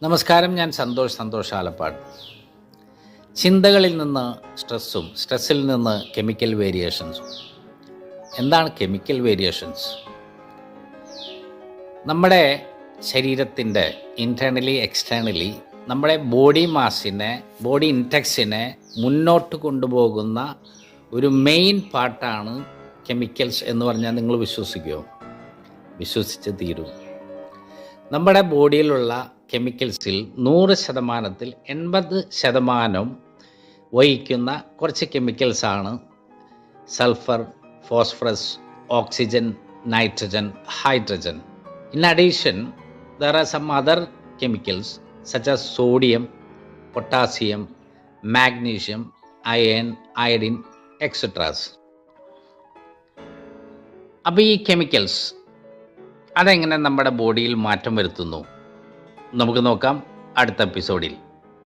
നമസ്കാരം, ഞാൻ സന്തോഷ് ആലപ്പാട്. ചിന്തകളിൽ നിന്ന് സ്ട്രെസ്സും, സ്ട്രെസ്സിൽ നിന്ന് കെമിക്കൽ വേരിയേഷൻസും. എന്താണ് കെമിക്കൽ വേരിയേഷൻസ്? നമ്മുടെ ശരീരത്തിൻ്റെ ഇൻറ്റേർണലി എക്സ്റ്റേർണലി നമ്മുടെ ബോഡി മാസിനെ, ബോഡി ഇൻടെക്സിനെ മുന്നോട്ട് കൊണ്ടുപോകുന്ന ഒരു മെയിൻ പാർട്ടാണ് കെമിക്കൽസ് എന്ന് പറഞ്ഞാൽ നിങ്ങൾ വിശ്വസിക്കുമോ? വിശ്വസിച്ച് തീരൂ. നമ്മുടെ ബോഡിയിലുള്ള കെമിക്കൽസിൽ 100%-ൽ 80% വഹിക്കുന്ന കുറച്ച് കെമിക്കൽസാണ് sulphur, phosphorus, oxygen, nitrogen, hydrogen. In addition, there are some other chemicals such as sodium, potassium, magnesium, iron, iodine, etc. അപ്പോൾ ഈ കെമിക്കൽസ് അതെങ്ങനെ നമ്മുടെ ബോഡിയിൽ മാറ്റം വരുത്തുന്നു നമുക്ക് നോക്കാം അടുത്ത എപ്പിസോഡിൽ.